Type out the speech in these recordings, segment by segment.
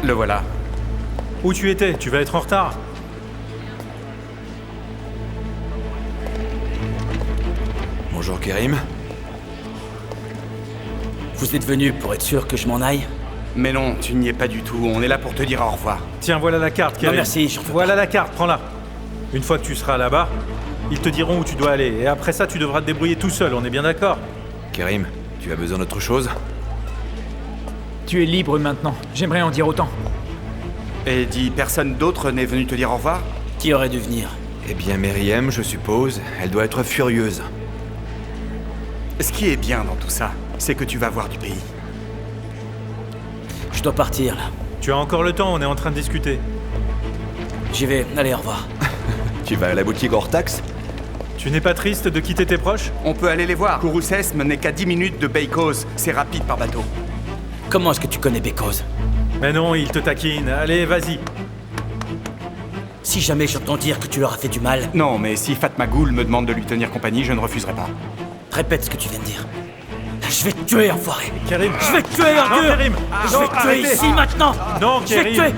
Le voilà. Où tu étais? Tu vas être en retard. Bonjour Kerim. Vous êtes venu pour être sûr que je m'en aille? Mais non, tu n'y es pas du tout. On est là pour te dire au revoir. Tiens, voilà la carte, Kerim. Non merci, je refais Voilà la carte, prends-la. Une fois que tu seras là-bas, ils te diront où tu dois aller. Et après ça, tu devras te débrouiller tout seul, on est bien d'accord? Kerim, tu as besoin d'autre chose? Tu es libre maintenant. J'aimerais en dire autant. Et dis, personne d'autre n'est venu te dire au revoir? Qui aurait dû venir? Eh bien, Meriem, je suppose, elle doit être furieuse. Ce qui est bien dans tout ça, c'est que tu vas voir du pays. Je dois partir, là. Tu as encore le temps, on est en train de discuter. J'y vais. Allez, au revoir. Tu vas à la boutique hors taxe? Tu n'es pas triste de quitter tes proches? On peut aller les voir. Kouroussesm n'est qu'à 10 minutes de Beykoz. C'est rapide par bateau. Comment est-ce que tu connais Beykoz? Mais non, ils te taquinent. Allez, vas-y. Si jamais j'entends dire que tu leur as fait du mal, Non, mais si Fatma Goul me demande de lui tenir compagnie, je ne refuserai pas. répète ce que tu viens de dire. Je vais te tuer, enfoiré. Kerim. Je vais te tuer, Non, ordure. Kerim. Je Non, vais te tuer arrêtez. ici, maintenant. Non, Je vais te Kerim. tuer.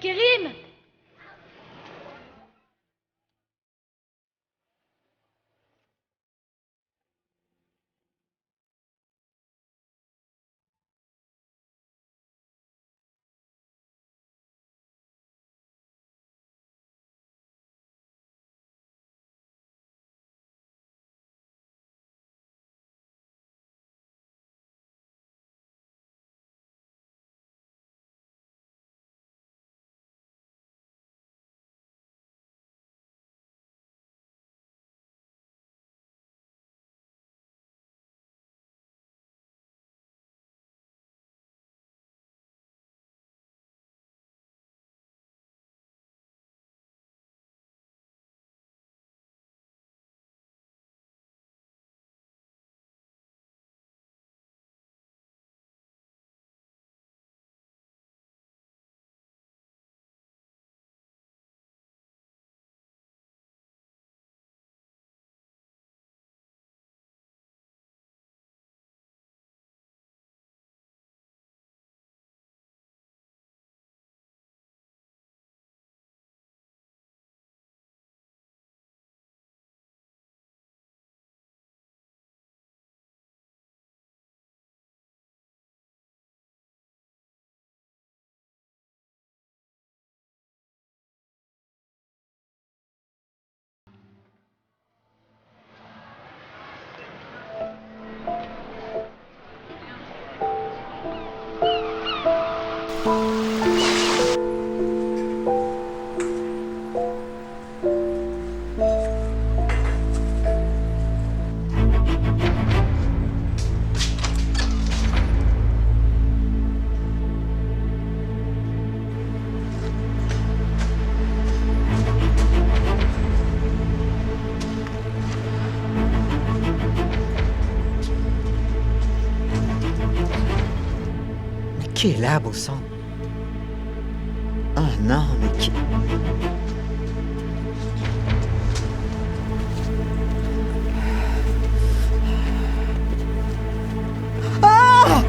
Kérim! Qui est là, beau sang? Oh non, mais qui... Ah!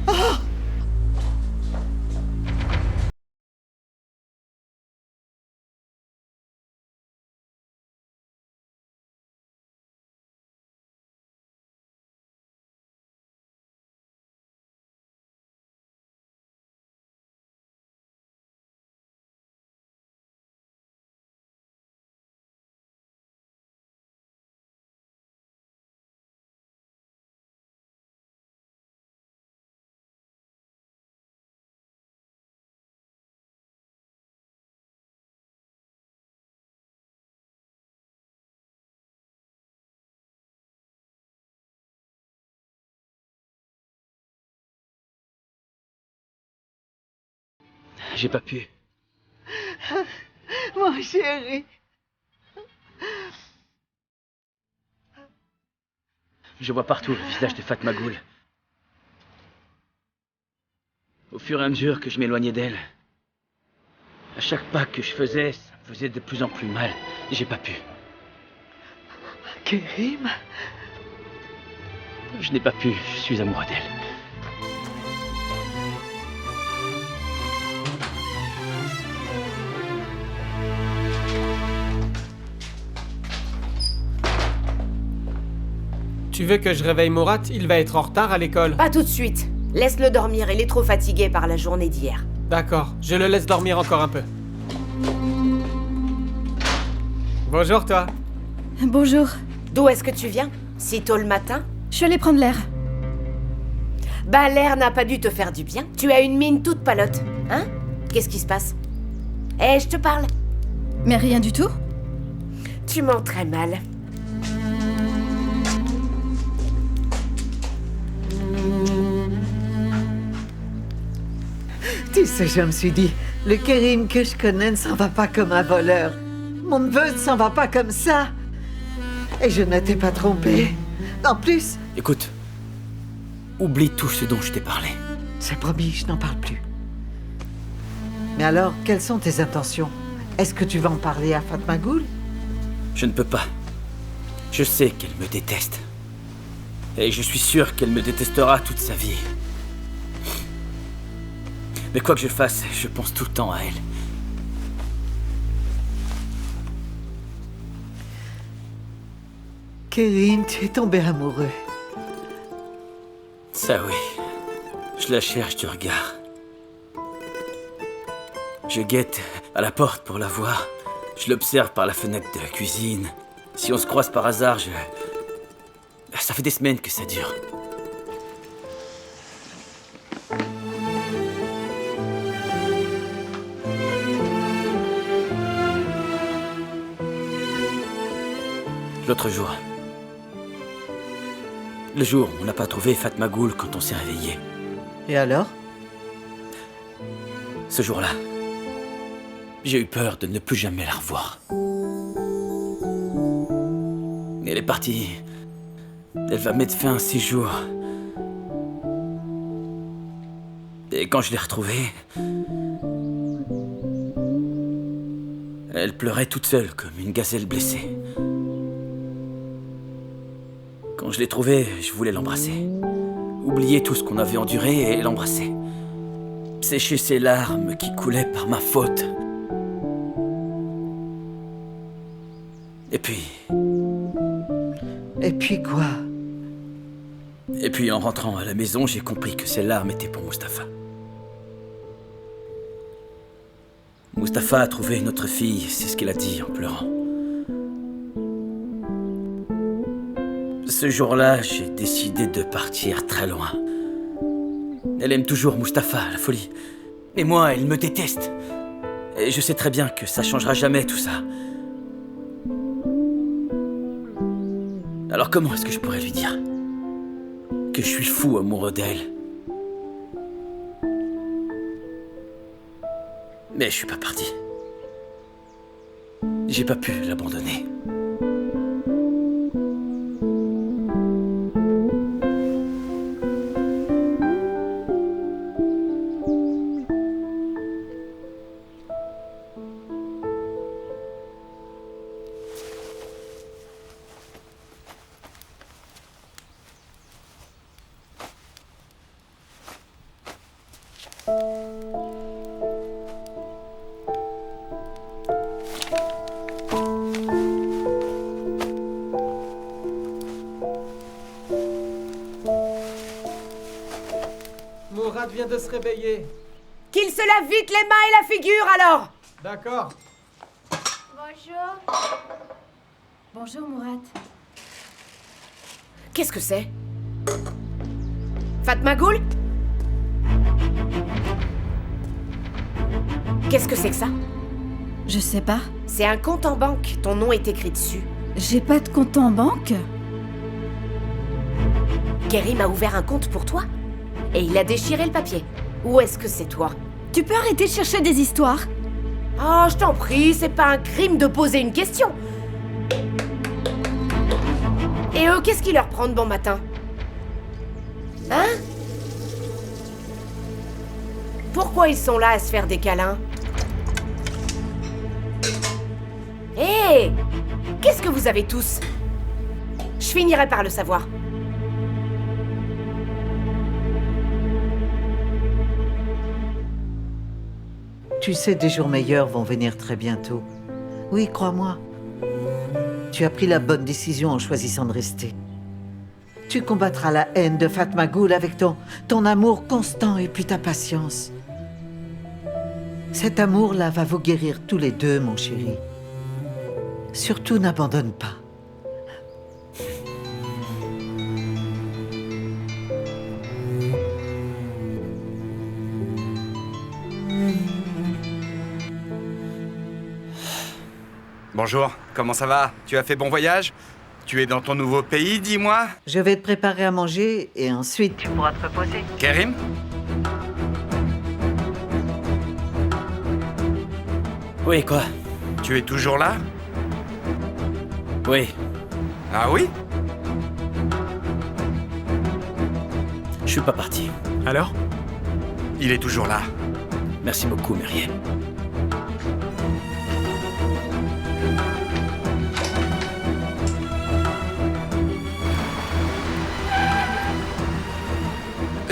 Ah! J'ai pas pu. Mon chéri. Je vois partout le visage de Fatma Ghoul. Au fur et à mesure que je m'éloignais d'elle, à chaque pas que je faisais, ça me faisait de plus en plus mal. J'ai pas pu. Kérim? Je n'ai pas pu, je suis amoureux d'elle. Tu veux que je réveille Mourad? Il va être en retard à l'école. Pas tout de suite. Laisse-le dormir, il est trop fatigué par la journée d'hier. D'accord, je le laisse dormir encore un peu. Bonjour toi. Bonjour. D'où est-ce que tu viens? Si tôt le matin? Je suis allée prendre l'air. Bah l'air n'a pas dû te faire du bien. Tu as une mine toute palote. Hein? Qu'est-ce qui se passe? Eh, je te parle. Mais rien du tout. Tu mens très mal. Tu sais, je me suis dit, le Kérim que je connais ne s'en va pas comme un voleur. Mon neveu ne s'en va pas comme ça. Et je ne t'ai pas trompée. En plus... Écoute, oublie tout ce dont je t'ai parlé. C'est promis, je n'en parle plus. Mais alors, quelles sont tes intentions? Est-ce que tu vas en parler à Fatma Ghoul? Je ne peux pas. Je sais qu'elle me déteste. Et je suis sûr qu'elle me détestera toute sa vie. Mais quoi que je fasse, je pense tout le temps à elle. Kérim, tu es tombé amoureux. Ça oui. Je la cherche du regard. Je guette à la porte pour la voir. Je l'observe par la fenêtre de la cuisine. Si on se croise par hasard, ça fait des semaines que ça dure. L'autre jour. Le jour où on n'a pas trouvé Fatma Ghoul quand on s'est réveillé. Et alors? Ce jour-là, j'ai eu peur de ne plus jamais la revoir. Elle est partie. Elle va mettre fin à ses jours. Et quand je l'ai retrouvée, elle pleurait toute seule comme une gazelle blessée. Quand je l'ai trouvée, je voulais l'embrasser. Oublier tout ce qu'on avait enduré et l'embrasser. Sécher ses larmes qui coulaient par ma faute. Et puis... Et puis quoi? Et puis en rentrant à la maison, j'ai compris que ces larmes étaient pour Mustapha. Mustapha a trouvé notre fille, c'est ce qu'elle a dit en pleurant. Ce jour-là, j'ai décidé de partir très loin. Elle aime toujours Mustapha, la folie. Et moi, elle me déteste. Et je sais très bien que ça changera jamais tout ça. Alors comment est-ce que je pourrais lui dire que je suis fou amoureux d'elle? Mais je suis pas parti. J'ai pas pu l'abandonner. Mourad vient de se réveiller. Qu'il se lave vite les mains et la figure alors. D'accord. Bonjour. Bonjour, Mourad. Qu'est-ce que c'est? Fatma Ghoul? Qu'est-ce que c'est que ça? Je sais pas. C'est un compte en banque, ton nom est écrit dessus. J'ai pas de compte en banque. Kerim a ouvert un compte pour toi? Et il a déchiré le papier. Ou est-ce que c'est toi? Tu peux arrêter de chercher des histoires? Oh, je t'en prie, c'est pas un crime de poser une question. Et eux, qu'est-ce qui leur prend de bon matin? Hein? Pourquoi ils sont là à se faire des câlins? Hé! Qu'est-ce que vous avez tous? Je finirai par le savoir. Tu sais, des jours meilleurs vont venir très bientôt. Oui, crois-moi. Tu as pris la bonne décision en choisissant de rester. Tu combattras la haine de Fatma Ghoul avec ton amour constant et puis ta patience. Cet amour-là va vous guérir tous les deux, mon chéri. Surtout, n'abandonne pas. Bonjour, comment ça va? Tu as fait bon voyage? Tu es dans ton nouveau pays, dis-moi? Je vais te préparer à manger et ensuite tu pourras te reposer. Kerim? Oui, quoi? Tu es toujours là? Oui, Ah oui? je suis pas parti. Alors? Il est toujours là. Merci beaucoup, Meriem.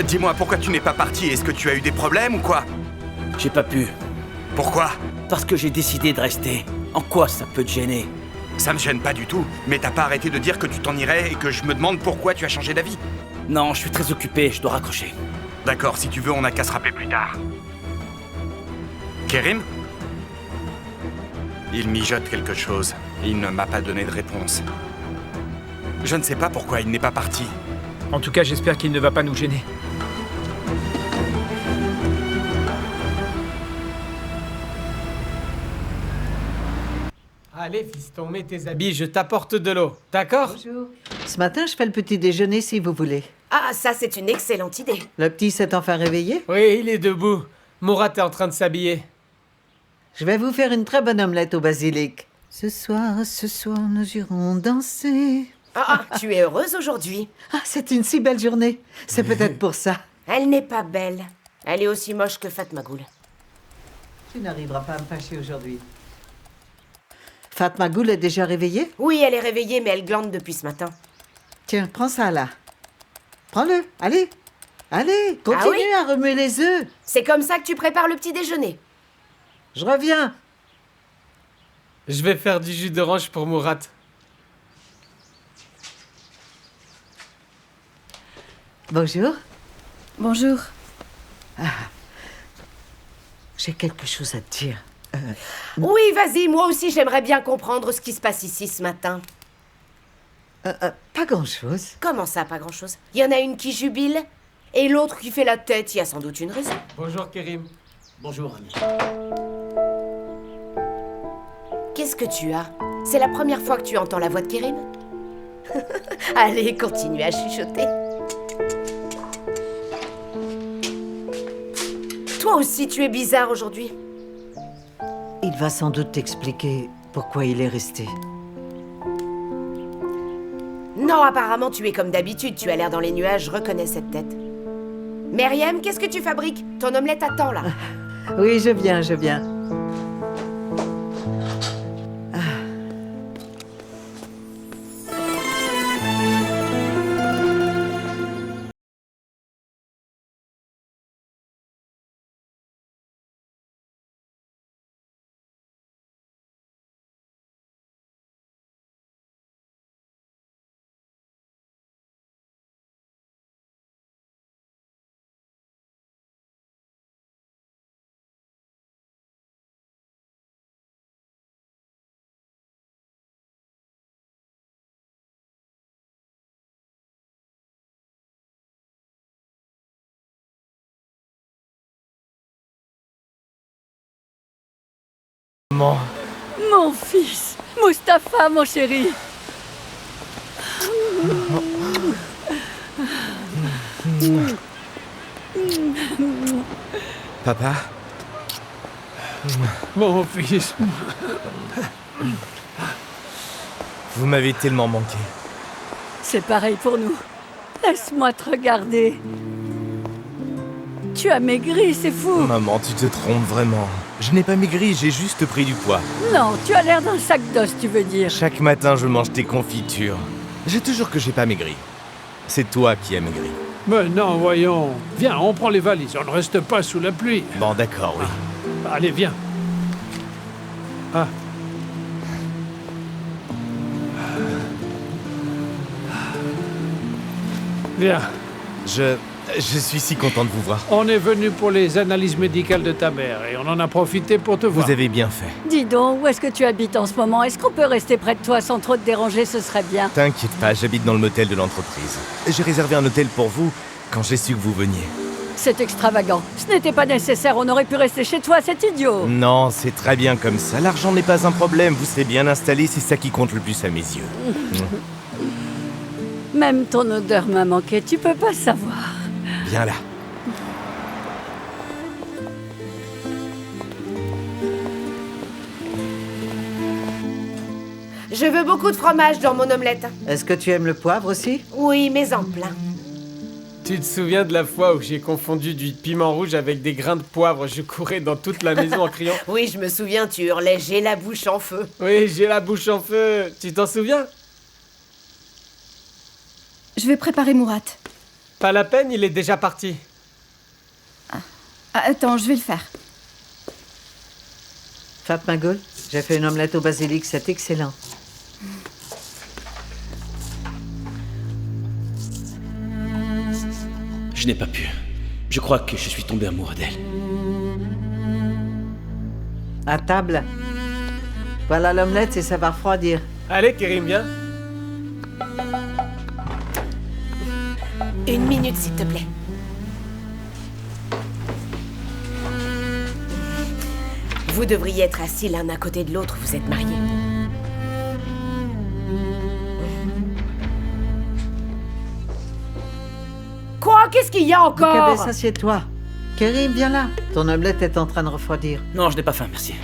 Dis-moi, pourquoi tu n'es pas parti? Est-ce que tu as eu des problèmes ou quoi? J'ai pas pu. Pourquoi? Parce que j'ai décidé de rester. En quoi ça peut te gêner? Ça me gêne pas du tout, mais t'as pas arrêté de dire que tu t'en irais et que je me demande pourquoi tu as changé d'avis. Non, je suis très occupé, je dois raccrocher. D'accord, si tu veux, on n'a qu'à se rappeler plus tard. Kerim? Il mijote quelque chose. Il ne m'a pas donné de réponse. Je ne sais pas pourquoi il n'est pas parti. En tout cas, j'espère qu'il ne va pas nous gêner. Allez, fiston, mets tes habits, je t'apporte de l'eau. D'accord? Bonjour. Ce matin, je fais le petit déjeuner si vous voulez. Ah, ça, c'est une excellente idée. Le petit s'est enfin réveillé? Oui, il est debout. Mourad est en train de s'habiller. Je vais vous faire une très bonne omelette au basilic. Ce soir, nous irons danser. Ah, tu es heureuse aujourd'hui. Ah, c'est une si belle journée. C'est peut-être pour ça. Elle n'est pas belle. Elle est aussi moche que Fatma Ghoul. Tu n'arriveras pas à me fâcher aujourd'hui. Fatma Ghoul est déjà réveillée? Oui, elle est réveillée, mais elle glande depuis ce matin. Tiens, prends ça là. Prends-le, allez. Allez, continue oui à remuer les œufs. C'est comme ça que tu prépares le petit déjeuner. Je reviens. Je vais faire du jus d'orange pour Mourad. Bonjour. Bonjour. J'ai quelque chose à te dire. Oui, vas-y, moi aussi j'aimerais bien comprendre ce qui se passe ici ce matin. Pas grand-chose. Comment ça, pas grand-chose? Il y en a une qui jubile et l'autre qui fait la tête, il y a sans doute une raison. Bonjour, Kerim. Bonjour, ami. Qu'est-ce que tu as? C'est la première fois que tu entends la voix de Kerim? Allez, continue à chuchoter. Toi aussi, tu es bizarre aujourd'hui. Il va sans doute t'expliquer pourquoi il est resté. Non, apparemment, tu es comme d'habitude. Tu as l'air dans les nuages, je reconnais cette tête. Meriem, qu'est-ce que tu fabriques? Ton omelette attend, là. Oui, je viens. maman. Mon fils, Mustapha, mon chéri. Papa? Mon fils. Vous m'avez tellement manqué. C'est pareil pour nous. Laisse-moi te regarder. Tu as maigri, c'est fou. Maman, tu te trompes vraiment. Je n'ai pas maigri, j'ai juste pris du poids. Non, tu as l'air d'un sac d'os, tu veux dire. Chaque matin, je mange tes confitures. J'ai toujours que j'ai pas maigri. C'est toi qui as maigri. Mais non, voyons. Viens, on prend les valises, on ne reste pas sous la pluie. Bon, d'accord, oui. Allez, viens. Ah. Viens. Je suis si content de vous voir. On est venu pour les analyses médicales de ta mère et on en a profité pour te voir. Vous avez bien fait. Dis donc, où est-ce que tu habites en ce moment? Est-ce qu'on peut rester près de toi sans trop te déranger? Ce serait bien. T'inquiète pas, j'habite dans le motel de l'entreprise. J'ai réservé un hôtel pour vous quand j'ai su que vous veniez. C'est extravagant. Ce n'était pas nécessaire, on aurait pu rester chez toi, c'est idiot. Non, c'est très bien comme ça. L'argent n'est pas un problème. Vous serez bien installé, c'est ça qui compte le plus à mes yeux. Même ton odeur m'a manqué, tu peux pas savoir. Viens là. Je veux beaucoup de fromage dans mon omelette. Est-ce que tu aimes le poivre aussi? Oui, mais en plein. Tu te souviens de la fois où j'ai confondu du piment rouge avec des grains de poivre? Je courais dans toute la maison en criant. Oui, je me souviens, tu hurlais « J'ai la bouche en feu ». Oui, j'ai la bouche en feu. Tu t'en souviens? Je vais préparer Murat. Pas la peine, il est déjà parti. Ah, attends, je vais le faire. Fatma Gul, j'ai fait une omelette au basilic, c'est excellent. Je n'ai pas pu. Je crois que je suis tombé amoureux d'elle. À table. Voilà l'omelette et ça va refroidir. Allez, Kérim, viens. 1 minute, s'il te plaît. Vous devriez être assis l'un à côté de l'autre, vous êtes mariés. Quoi? Qu'est-ce qu'il y a encore? Cabès, assieds-toi. Kérim, viens là. Ton omelette est en train de refroidir. Non, je n'ai pas faim, merci.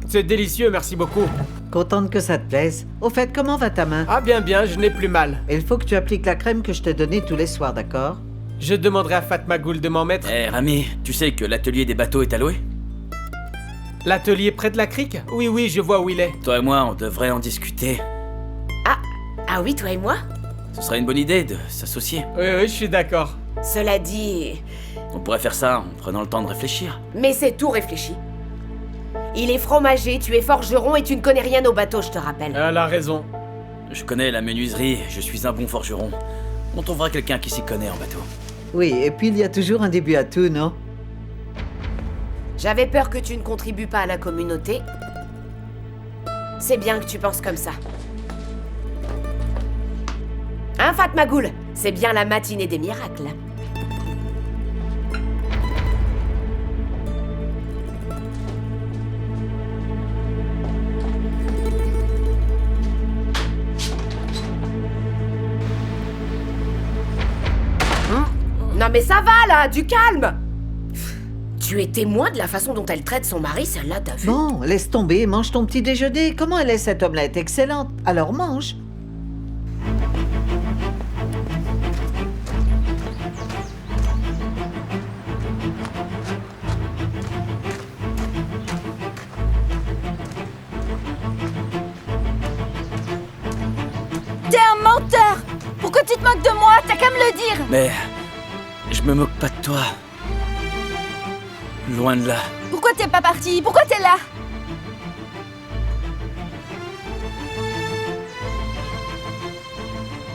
C'est délicieux, merci beaucoup. Contente que ça te plaise. Au fait, comment va ta main? Ah bien, je n'ai plus mal. Il faut que tu appliques la crème que je t'ai donnée tous les soirs, d'accord? Je demanderai à Fatma Gul de m'en mettre. Eh, Rami, tu sais que l'atelier des bateaux est à louer? L'atelier près de la crique? Oui, je vois où il est. Toi et moi, on devrait en discuter. Ah oui, toi et moi? Ce serait une bonne idée de s'associer. Oui, je suis d'accord. Cela dit... On pourrait faire ça en prenant le temps de réfléchir. Mais c'est tout réfléchi. Il est fromager, tu es forgeron et tu ne connais rien au bateau, je te rappelle. Elle a raison. Je connais la menuiserie, je suis un bon forgeron. On trouvera quelqu'un qui s'y connaît en bateau. Oui, et puis il y a toujours un début à tout, non? J'avais peur que tu ne contribues pas à la communauté. C'est bien que tu penses comme ça. Hein, Fatma Gul? C'est bien la matinée des miracles. Non mais ça va là, du calme! Tu es témoin de la façon dont elle traite son mari, celle-là, t'as vu? Bon, laisse tomber, mange ton petit déjeuner. Comment elle est cette omelette? Excellente. Alors mange. T'es un menteur! Pourquoi tu te moques de moi? T'as qu'à me le dire! Mais... je me moque pas de toi. Loin de là. Pourquoi t'es pas parti? Pourquoi t'es là?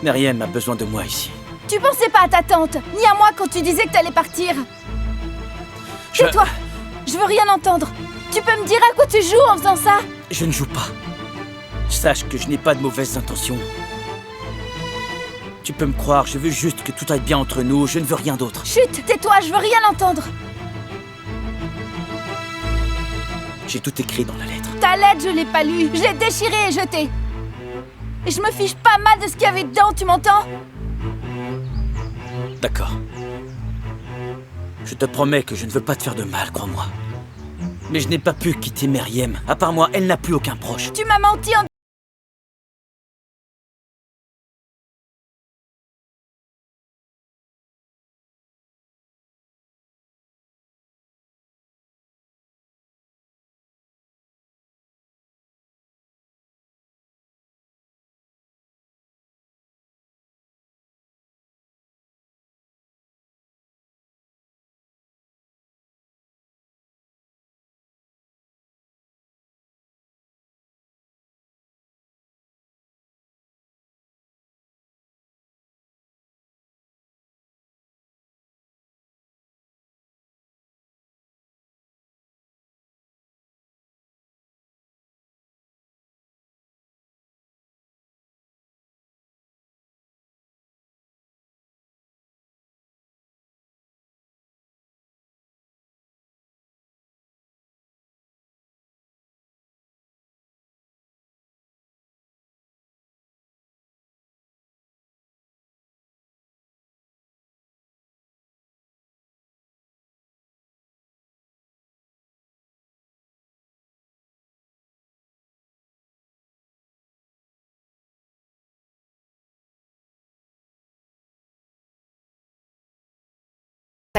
Meriem a besoin de moi ici. Tu pensais pas à ta tante, ni à moi quand tu disais que t'allais partir. Tais-toi! Je veux rien entendre. Tu peux me dire à quoi tu joues en faisant ça? Je ne joue pas. Sache que je n'ai pas de mauvaises intentions. Tu peux me croire, je veux juste que tout aille bien entre nous, je ne veux rien d'autre. Chut, tais-toi, je veux rien entendre. J'ai tout écrit dans la lettre. Ta lettre, je l'ai pas lue. Je l'ai déchirée et jetée. Et je me fiche pas mal de ce qu'il y avait dedans, tu m'entends? D'accord. Je te promets que je ne veux pas te faire de mal, crois-moi. Mais je n'ai pas pu quitter Meriem. À part moi, elle n'a plus aucun proche. Tu m'as menti en...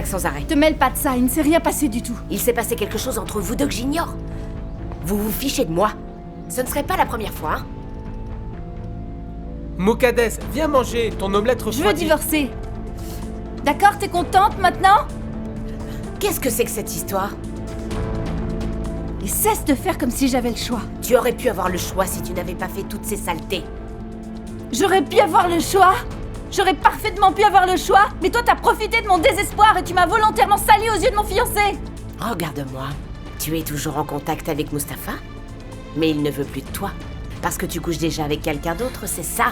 Sans arrêt. Te mêle pas de ça, il ne s'est rien passé du tout. Il s'est passé quelque chose entre vous deux que j'ignore. Vous vous fichez de moi. Ce ne serait pas la première fois, hein. Mokades, viens manger, ton omelette Je veux refroidie. divorcer. D'accord, t'es contente maintenant? Qu'est-ce que c'est que cette histoire? Et cesse de faire comme si j'avais le choix. Tu aurais pu avoir le choix si tu n'avais pas fait toutes ces saletés. J'aurais pu avoir le choix. J'aurais parfaitement pu avoir le choix, mais toi t'as profité de mon désespoir et tu m'as volontairement sali aux yeux de mon fiancé. Regarde-moi. Tu es toujours en contact avec Mustapha? Mais il ne veut plus de toi. Parce que tu couches déjà avec quelqu'un d'autre, c'est ça?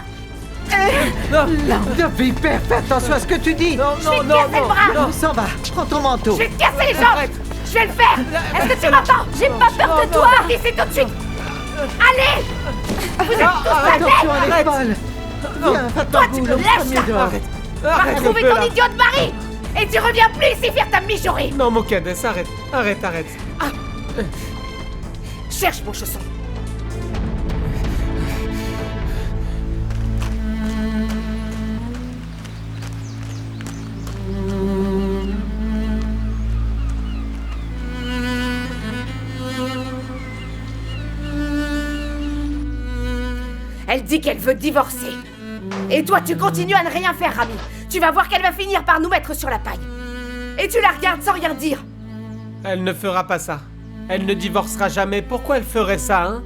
L'arme de vipère, fais attention à ce que tu dis. Non, Je vais te casser le bras. On s'en va, prends ton manteau. Je vais te casser les jambes. Je vais le faire. Est-ce que tu m'entends? J'ai pas peur de toi. Ici tout de suite. Allez. Vous êtes tous Attention à arrête. l'épaule. Viens, Fatmagoul, au lâches premier ça. dehors. Va retrouver ton idiot de mari. Et tu reviens plus ici faire ta mijaurée. Non, Mokades, arrête. Arrête. Cherche mon chausson. Elle dit qu'elle veut divorcer. Et toi, tu continues à ne rien faire, Rami. Tu vas voir qu'elle va finir par nous mettre sur la paille. Et tu la regardes sans rien dire. Elle ne fera pas ça. Elle ne divorcera jamais. Pourquoi elle ferait ça, hein?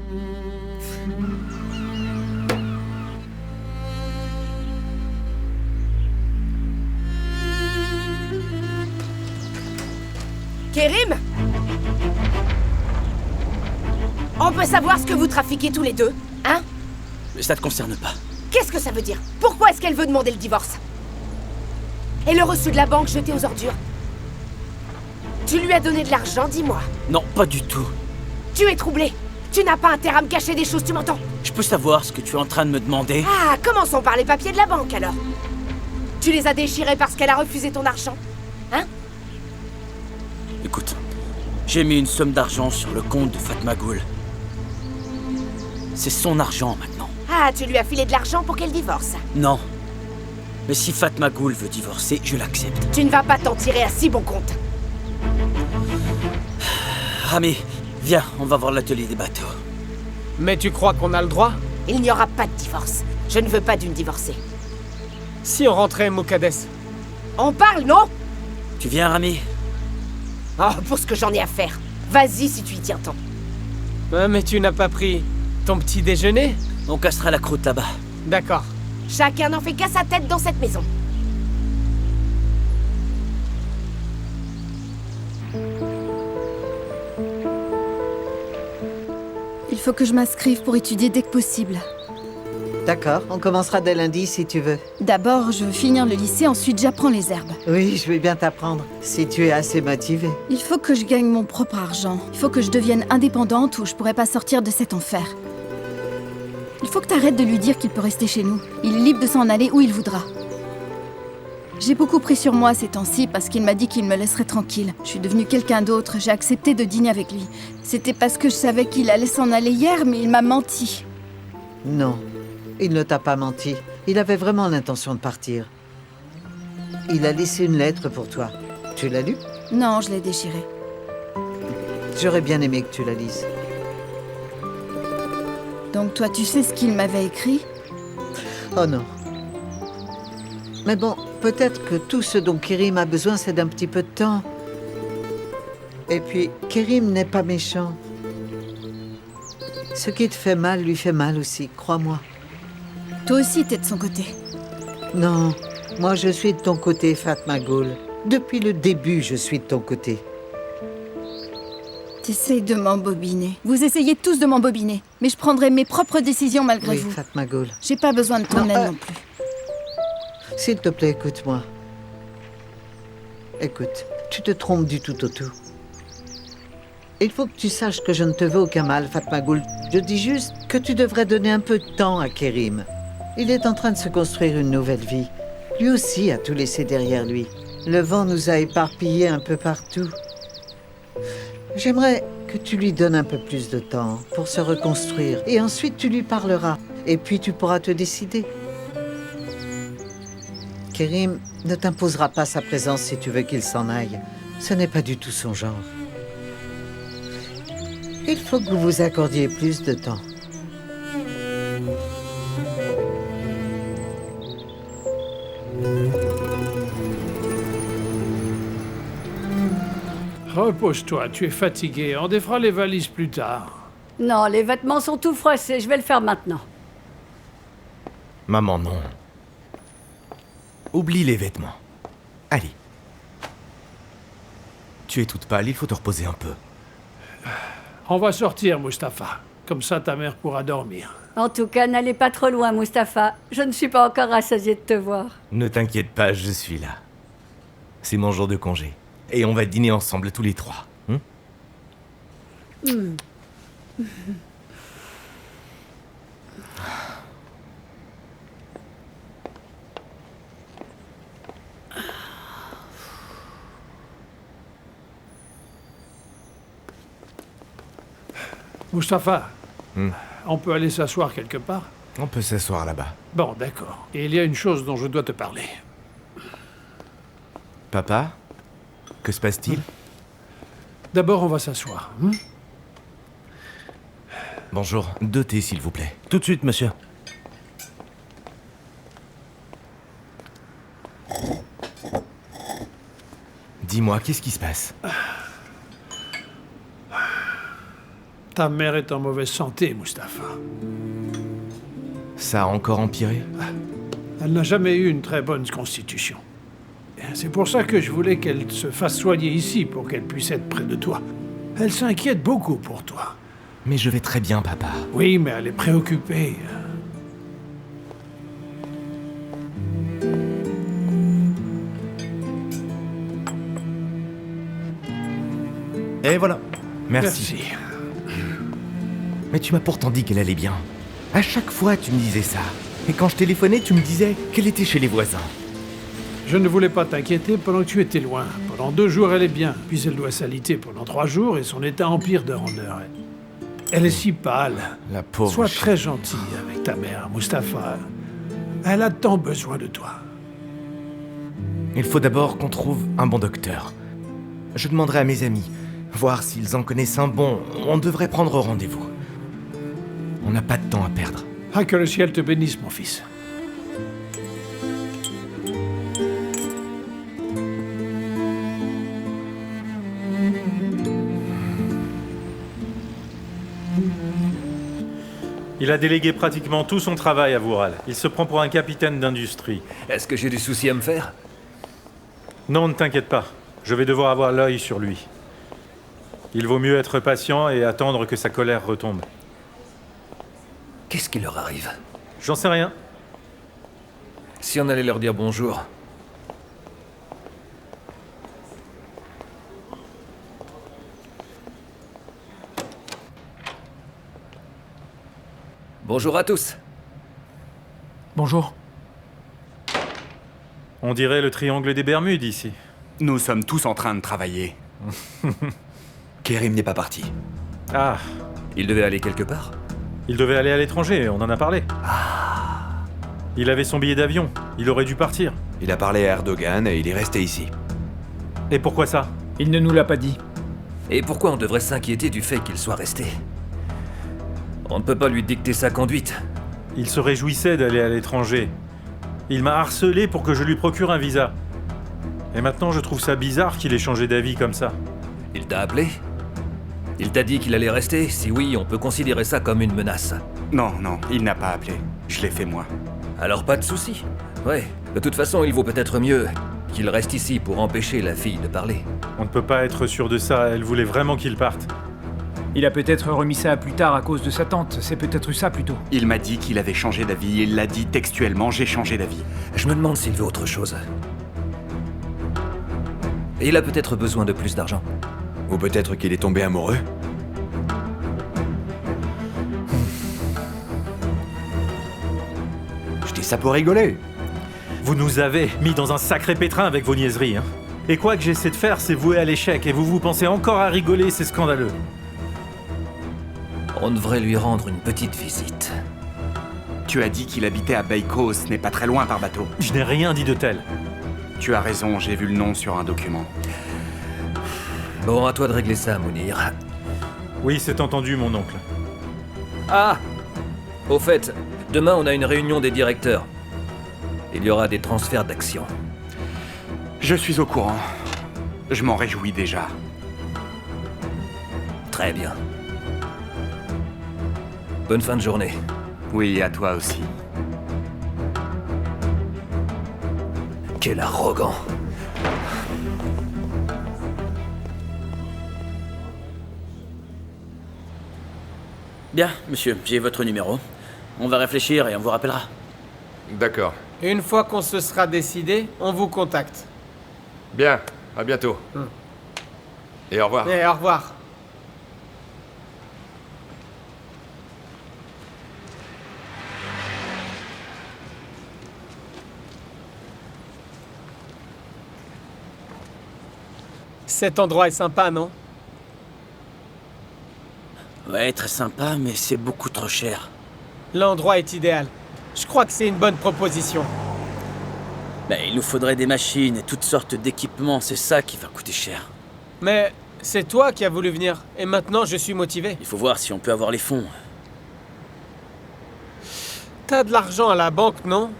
Kérim? On peut savoir ce que vous trafiquez tous les deux, hein? Mais ça te concerne pas. Qu'est-ce que ça veut dire? Pourquoi est-ce qu'elle veut demander le divorce? Et le reçu de la banque jeté aux ordures? Tu lui as donné de l'argent, dis-moi. Non, pas du tout. Tu es troublé. Tu n'as pas intérêt à me cacher des choses, tu m'entends? Je peux savoir ce que tu es en train de me demander? Ah, commençons par les papiers de la banque, alors. Tu les as déchirés parce qu'elle a refusé ton argent, hein? Écoute, j'ai mis une somme d'argent sur le compte de Fatmagoul. C'est son argent maintenant. Ah, tu lui as filé de l'argent pour qu'elle divorce. Non. Mais si Fatmagoul veut divorcer, je l'accepte. Tu ne vas pas t'en tirer à si bon compte. Rami, viens, on va voir l'atelier des bateaux. Mais tu crois qu'on a le droit? Il n'y aura pas de divorce. Je ne veux pas d'une divorcée. Si on rentrait, Mokades. On parle, non? Tu viens, Rami? Oh, pour ce que j'en ai à faire. Vas-y si tu y tiens tant. Mais tu n'as pas pris ton petit déjeuner? On cassera la croûte là-bas. D'accord. Chacun n'en fait qu'à sa tête dans cette maison. Il faut que je m'inscrive pour étudier dès que possible. D'accord, on commencera dès lundi si tu veux. D'abord, je veux finir le lycée, ensuite j'apprends les herbes. Oui, je vais bien t'apprendre, si tu es assez motivé. Il faut que je gagne mon propre argent. Il faut que je devienne indépendante ou je pourrais pas sortir de cet enfer. Il faut que t'arrêtes de lui dire qu'il peut rester chez nous. Il est libre de s'en aller où il voudra. J'ai beaucoup pris sur moi ces temps-ci parce qu'il m'a dit qu'il me laisserait tranquille. Je suis devenue quelqu'un d'autre, j'ai accepté de dîner avec lui. C'était parce que je savais qu'il allait s'en aller hier, mais il m'a menti. Non, il ne t'a pas menti. Il avait vraiment l'intention de partir. Il a laissé une lettre pour toi. Tu l'as lue? Non, je l'ai déchirée. J'aurais bien aimé que tu la lises. Donc toi, tu sais ce qu'il m'avait écrit? Oh non. Mais bon, peut-être que tout ce dont Kerim a besoin, c'est d'un petit peu de temps. Et puis, Kerim n'est pas méchant. Ce qui te fait mal lui fait mal aussi, crois-moi. Toi aussi, t'es de son côté. Non, moi je suis de ton côté, Fatma Ghoul. Depuis le début, je suis de ton côté. T'essayes de m'embobiner. Vous essayez tous de m'embobiner. Mais je prendrai mes propres décisions malgré Oui, vous. Fatma Ghoul. J'ai pas besoin de ton aide non plus. S'il te plaît, écoute-moi. Écoute, tu te trompes du tout au tout. Il faut que tu saches que je ne te veux aucun mal, Fatma Ghoul. Je dis juste que tu devrais donner un peu de temps à Kerim. Il est en train de se construire une nouvelle vie. Lui aussi a tout laissé derrière lui. Le vent nous a éparpillés un peu partout. J'aimerais que tu lui donnes un peu plus de temps pour se reconstruire. Et ensuite, tu lui parleras. Et puis, tu pourras te décider. Kerim ne t'imposera pas sa présence si tu veux qu'il s'en aille. Ce n'est pas du tout son genre. Il faut que vous vous accordiez plus de temps. Repose-toi, tu es fatigué. On défera les valises plus tard. Non, les vêtements sont tout froissés, je vais le faire maintenant. Maman, non. Oublie les vêtements. Allez. Tu es toute pâle, il faut te reposer un peu. On va sortir, Mustapha. Comme ça, ta mère pourra dormir. En tout cas, n'allez pas trop loin, Mustapha. Je ne suis pas encore rassasiée de te voir. Ne t'inquiète pas, je suis là. C'est mon jour de congé. Et on va dîner ensemble tous les trois. Mustapha, on peut aller s'asseoir quelque part? On peut s'asseoir là-bas. Bon, d'accord. Et il y a une chose dont je dois te parler. Papa? Que se passe-t-il? D'abord, on va s'asseoir. Bonjour, 2 thés, s'il vous plaît. Tout de suite, monsieur. Dis-moi, qu'est-ce qui se passe? Ta mère est en mauvaise santé, Mustapha. Ça a encore empiré? Elle n'a jamais eu une très bonne constitution. C'est pour ça que je voulais qu'elle se fasse soigner ici, pour qu'elle puisse être près de toi. Elle s'inquiète beaucoup pour toi. Mais je vais très bien, papa. Oui, mais elle est préoccupée. Et voilà. Merci. Merci. Mais tu m'as pourtant dit qu'elle allait bien. À chaque fois, tu me disais ça. Et quand je téléphonais, tu me disais qu'elle était chez les voisins. Je ne voulais pas t'inquiéter pendant que tu étais loin. Pendant 2 jours, elle est bien. Puis elle doit s'aliter pendant 3 jours et son état empire d'heure en heure. Elle est si pâle. La pauvre. Sois très gentil avec ta mère, Mustapha. Elle a tant besoin de toi. Il faut d'abord qu'on trouve un bon docteur. Je demanderai à mes amis, voir s'ils en connaissent un bon. On devrait prendre rendez-vous. On n'a pas de temps à perdre. Ah, que le ciel te bénisse, mon fils. Il a délégué pratiquement tout son travail à Vural. Il se prend pour un capitaine d'industrie. Est-ce que j'ai du souci à me faire? Non, ne t'inquiète pas. Je vais devoir avoir l'œil sur lui. Il vaut mieux être patient et attendre que sa colère retombe. Qu'est-ce qui leur arrive? J'en sais rien. Si on allait leur dire bonjour. Bonjour à tous. Bonjour. On dirait le triangle des Bermudes ici. Nous sommes tous en train de travailler. Kerim n'est pas parti. Ah, Il devait aller quelque part? il devait aller à l'étranger, on en a parlé. Il avait son billet d'avion, il aurait dû partir. Il a parlé à Erdogan et il est resté ici. Et pourquoi ça? Il ne nous l'a pas dit. Et pourquoi on devrait s'inquiéter du fait qu'il soit resté? On ne peut pas lui dicter sa conduite. Il se réjouissait d'aller à l'étranger. Il m'a harcelé pour que je lui procure un visa. Et maintenant, je trouve ça bizarre qu'il ait changé d'avis comme ça. Il t'a appelé? Il t'a dit qu'il allait rester? Si oui, on peut considérer ça comme une menace. Non, il n'a pas appelé. Je l'ai fait moi. Alors pas de souci. Ouais, de toute façon, il vaut peut-être mieux qu'il reste ici pour empêcher la fille de parler. On ne peut pas être sûr de ça, elle voulait vraiment qu'il parte. Il a peut-être remis ça à plus tard à cause de sa tante. C'est peut-être ça plutôt. Il m'a dit qu'il avait changé d'avis. Il l'a dit textuellement, j'ai changé d'avis. Je me demande s'il veut autre chose. Et il a peut-être besoin de plus d'argent. Ou peut-être qu'il est tombé amoureux. Je dis ça pour rigoler. Vous nous avez mis dans un sacré pétrin avec vos niaiseries, hein. Et quoi que j'essaie de faire, c'est voué à l'échec, et vous pensez encore à rigoler, c'est scandaleux. On devrait lui rendre une petite visite. Tu as dit qu'il habitait à Baïko, ce n'est pas très loin par bateau. Je n'ai rien dit de tel. Tu as raison, j'ai vu le nom sur un document. Bon, à toi de régler ça, Mounir. Oui, c'est entendu, mon oncle. Ah! Au fait, demain on a une réunion des directeurs. Il y aura des transferts d'actions. Je suis au courant. Je m'en réjouis déjà. Très bien. Bonne fin de journée. Oui, à toi aussi. Quel arrogant. Bien, monsieur, j'ai votre numéro. On va réfléchir et on vous rappellera. D'accord. Une fois qu'on se sera décidé, on vous contacte. Bien, à bientôt. Et au revoir. Et au revoir. Cet endroit est sympa, non? Ouais, très sympa, mais c'est beaucoup trop cher. L'endroit est idéal. Je crois que c'est une bonne proposition. Ben, il nous faudrait des machines et toutes sortes d'équipements, c'est ça qui va coûter cher. Mais c'est toi qui as voulu venir, et maintenant je suis motivé. Il faut voir si on peut avoir les fonds. T'as de l'argent à la banque, non?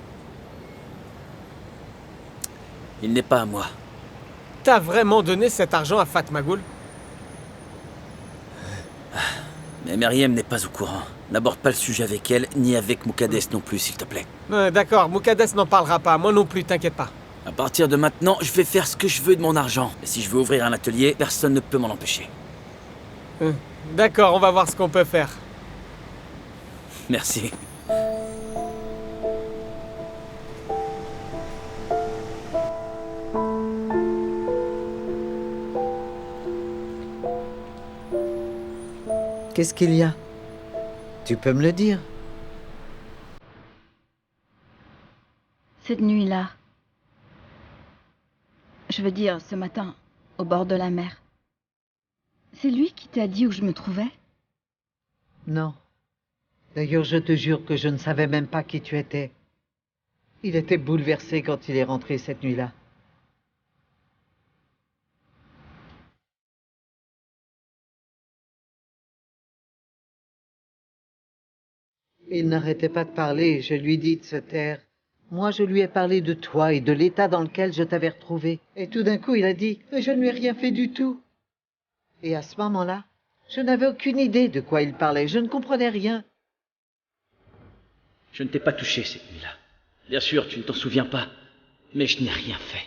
Il n'est pas à moi. T'as vraiment donné cet argent à Fatmagoul? Mais Meriem n'est pas au courant. N'aborde pas le sujet avec elle, ni avec Moukadès non plus, s'il te plaît. D'accord, Moukadès n'en parlera pas, moi non plus, t'inquiète pas. À partir de maintenant, je vais faire ce que je veux de mon argent. Et si je veux ouvrir un atelier, personne ne peut m'en empêcher. D'accord, on va voir ce qu'on peut faire. Merci. Qu'est-ce qu'il y a? Tu peux me le dire? Cette nuit-là. Je veux dire, ce matin, au bord de la mer. C'est lui qui t'a dit où je me trouvais? Non. D'ailleurs, je te jure que je ne savais même pas qui tu étais. Il était bouleversé quand il est rentré cette nuit-là. Il n'arrêtait pas de parler, je lui dis de se taire. Moi, je lui ai parlé de toi et de l'état dans lequel je t'avais retrouvé. Et tout d'un coup, il a dit « Je ne lui ai rien fait du tout ». Et à ce moment-là, je n'avais aucune idée de quoi il parlait, je ne comprenais rien. Je ne t'ai pas touché cette nuit-là. Bien sûr, tu ne t'en souviens pas, mais je n'ai rien fait.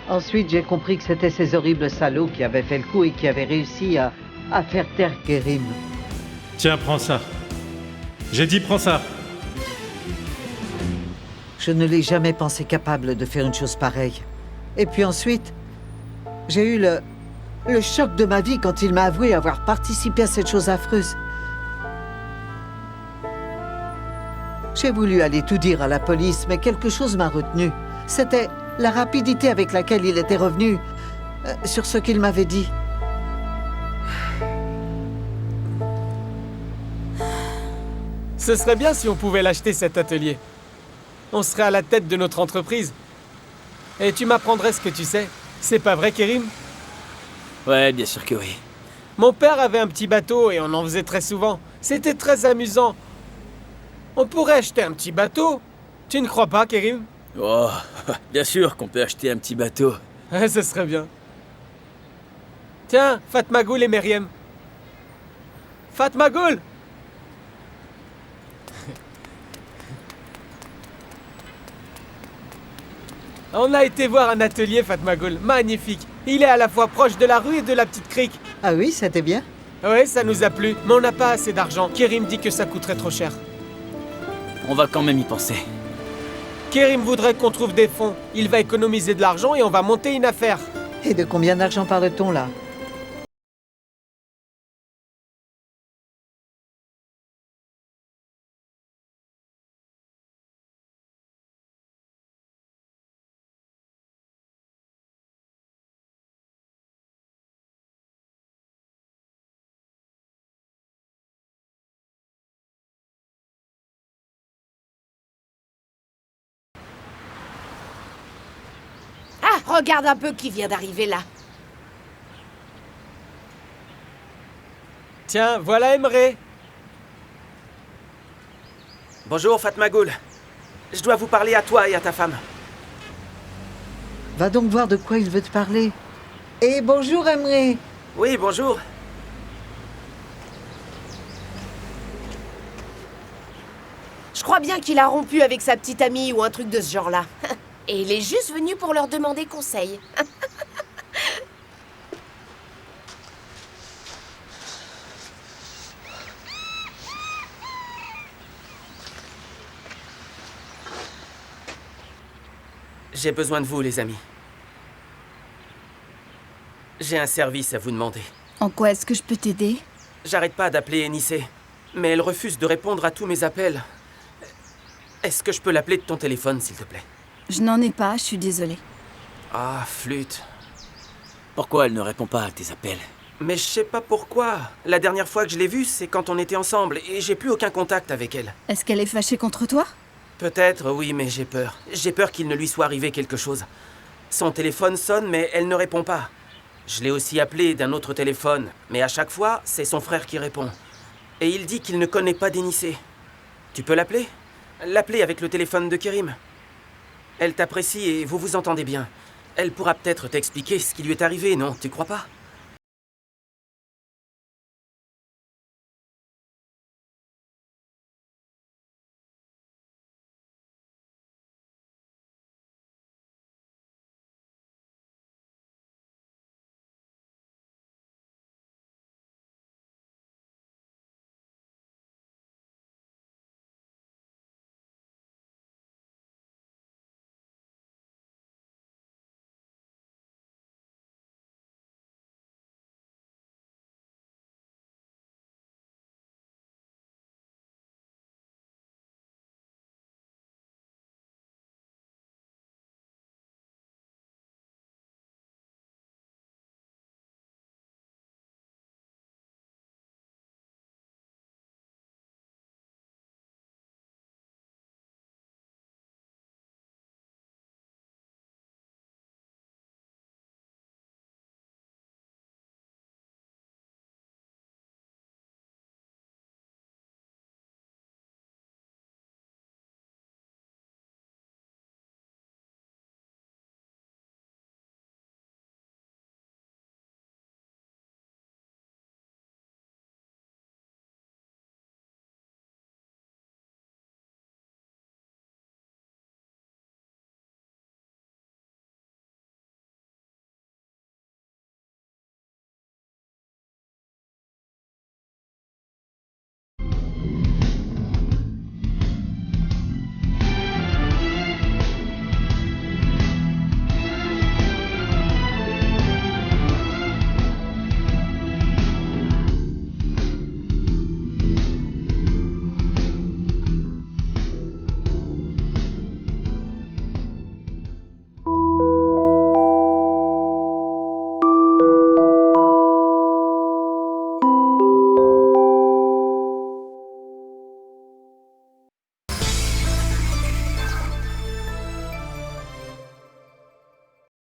Ensuite, j'ai compris que c'était ces horribles salauds qui avaient fait le coup et qui avaient réussi à faire taire Kerim. Tiens, prends ça. J'ai dit prends ça. Je ne l'ai jamais pensé capable de faire une chose pareille. Et puis ensuite, j'ai eu le choc de ma vie quand il m'a avoué avoir participé à cette chose affreuse. J'ai voulu aller tout dire à la police, mais quelque chose m'a retenu. C'était la rapidité avec laquelle il était revenu sur ce qu'il m'avait dit. Ce serait bien si on pouvait l'acheter, cet atelier. On serait à la tête de notre entreprise. Et tu m'apprendrais ce que tu sais. C'est pas vrai, Kerim? Ouais, bien sûr que oui. Mon père avait un petit bateau et on en faisait très souvent. C'était très amusant. On pourrait acheter un petit bateau. Tu ne crois pas, Kerim? Oh, bien sûr qu'on peut acheter un petit bateau. Ce serait bien. Tiens, Fatmagoul et Meriem. Fatmagoul! On a été voir un atelier, Fatmagoul. Magnifique. Il est à la fois proche de la rue et de la petite crique. Ah oui, c'était bien? Oui, ça nous a plu. Mais on n'a pas assez d'argent. Kerim dit que ça coûterait trop cher. On va quand même y penser. Kerim voudrait qu'on trouve des fonds. Il va économiser de l'argent et on va monter une affaire. Et de combien d'argent parle-t-on là? Ah, regarde un peu qui vient d'arriver là. Tiens, voilà Emre. Bonjour Fatmagoul. Je dois vous parler à toi et à ta femme. Va donc voir de quoi il veut te parler. Et bonjour, Emre. Oui, bonjour. Je crois bien qu'il a rompu avec sa petite amie ou un truc de ce genre-là. Et il est juste venu pour leur demander conseil. J'ai besoin de vous, les amis. J'ai un service à vous demander. En quoi est-ce que je peux t'aider? J'arrête pas d'appeler Enissé, mais elle refuse de répondre à tous mes appels. Est-ce que je peux l'appeler de ton téléphone, s'il te plaît? Je n'en ai pas, je suis désolée. Ah, flûte. Pourquoi elle ne répond pas à tes appels? Mais je sais pas pourquoi. La dernière fois que je l'ai vue, c'est quand on était ensemble, et j'ai plus aucun contact avec elle. Est-ce qu'elle est fâchée contre toi? Peut-être, oui, mais j'ai peur. J'ai peur qu'il ne lui soit arrivé quelque chose. Son téléphone sonne, mais elle ne répond pas. Je l'ai aussi appelé d'un autre téléphone, mais à chaque fois, c'est son frère qui répond. Et il dit qu'il ne connaît pas d'Enissé. Tu peux l'appeler? L'appeler avec le téléphone de Kerim. Elle t'apprécie et vous vous entendez bien. Elle pourra peut-être t'expliquer ce qui lui est arrivé, non? Tu crois pas?